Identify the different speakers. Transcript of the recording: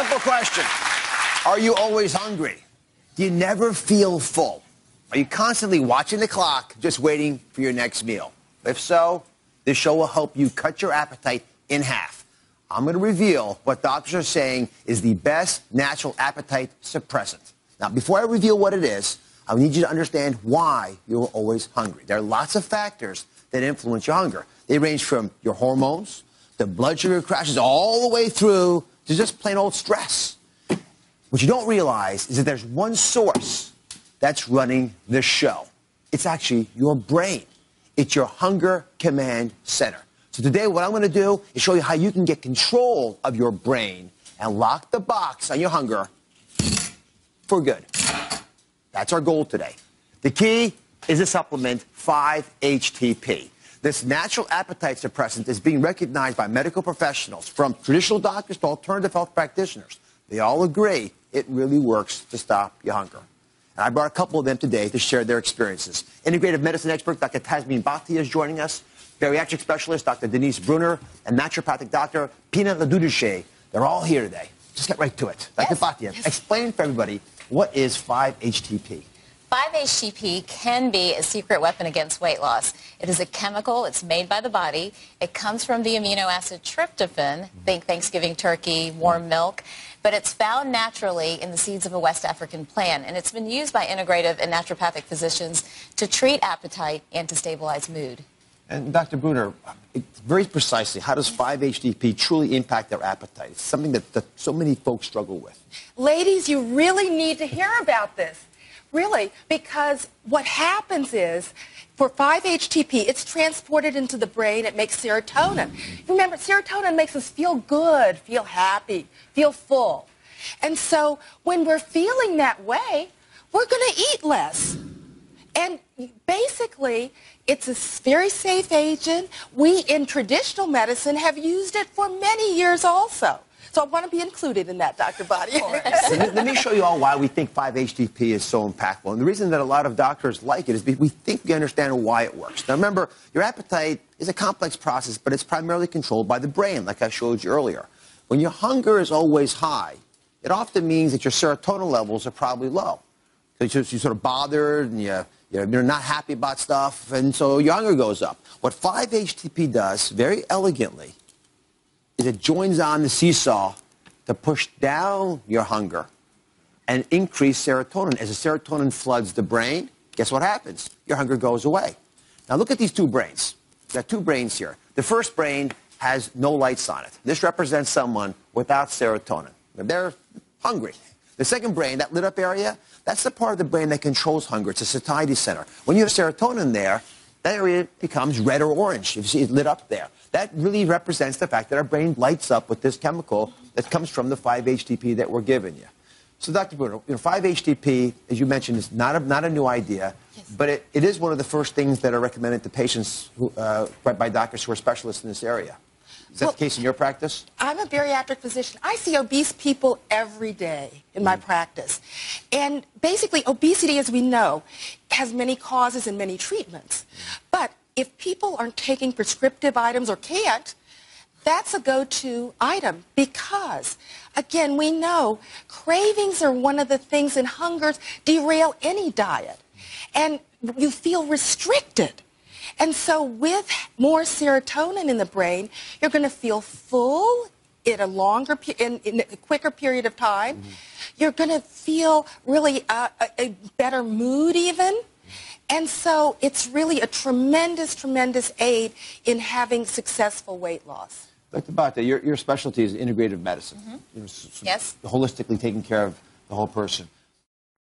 Speaker 1: simple question. Are you always hungry? Do you never feel full? Are you constantly watching the clock, just waiting for your next meal? If so, this show will help you cut your appetite in half. I'm going to reveal what doctors are saying is the best natural appetite suppressant. Now, before I reveal what it is, I need you to understand why you're always hungry. There are lots of factors that influence your hunger. They range from your hormones, the blood sugar crashes, all the way through to just plain old stress. What you don't realize is that there's one source that's running this show. It's actually your brain. It's your hunger command center. So today what I'm going to do is show you how you can get control of your brain and lock the box on your hunger for good. That's our goal today. The key is the supplement 5-HTP. This natural appetite suppressant is being recognized by medical professionals, from traditional doctors to alternative health practitioners. They all agree it really works to stop your hunger. And I brought a couple of them today to share their experiences. Integrative medicine expert Dr. Tasmin Bhatia is joining us, bariatric specialist Dr. Denise Brunner, and naturopathic Dr. Pina Laduduche. They're all here today. Just get right to it. Dr. Bhatia, explain for everybody, what is 5-HTP?
Speaker 2: 5-HTP can be a secret weapon against weight loss. It is a chemical. It's made by the body. It comes from the amino acid tryptophan. Think Thanksgiving turkey, warm milk. But it's found naturally in the seeds of a West African plant. And it's been used by integrative and naturopathic physicians to treat appetite and to stabilize mood.
Speaker 1: And Dr. Brunner, very precisely, how does 5-HTP truly impact their appetite? It's something that so many folks struggle with.
Speaker 3: Ladies, you really need to hear about this. Really, because what happens is, for 5-HTP, it's transported into the brain. It makes serotonin. Remember, serotonin makes us feel good, feel happy, feel full. And so when we're feeling that way, we're going to eat less. And basically, it's a very safe agent. We, in traditional medicine, have used it for many years also. So I want to be included in that, Dr. Bhatia.
Speaker 1: Let me show you all why we think 5-HTP is so impactful. And the reason that a lot of doctors like it is because we think we understand why it works. Now remember, your appetite is a complex process, but it's primarily controlled by the brain, like I showed you earlier. When your hunger is always high, it often means that your serotonin levels are probably low. Because you're sort of bothered and you're not happy about stuff, and so your hunger goes up. What 5-HTP does, very elegantly, is it joins on the seesaw to push down your hunger and increase serotonin. As the serotonin floods the brain, guess what happens? Your hunger goes away. Now look at these two brains. We've got two brains here. The first brain has no lights on it. This represents someone without serotonin. They're hungry. The second brain, that lit up area, that's the part of the brain that controls hunger. It's a satiety center. When you have serotonin there, that area becomes red or orange. You see it lit up there. That really represents the fact that our brain lights up with this chemical that comes from the 5-HTP that we're giving you. So, Dr. Brunner, 5-HTP, as you mentioned, is not a new idea, yes, but it is one of the first things that are recommended to patients who, by doctors who are specialists in this area. Is that the case in your practice?
Speaker 3: I'm a bariatric physician. I see obese people every day in my practice. And basically, obesity, as we know, has many causes and many treatments. But if people aren't taking prescriptive items or can't, that's a go-to item because, again, we know cravings are one of the things, and hungers derail any diet. And you feel restricted. And so with more serotonin in the brain, you're going to feel full in a quicker period of time. Mm-hmm. You're going to feel really a better mood even. And so it's really a tremendous, tremendous aid in having successful weight loss.
Speaker 1: Dr. Bhatia, your specialty is integrative medicine. Mm-hmm.
Speaker 2: Yes.
Speaker 1: Holistically taking care of the whole person.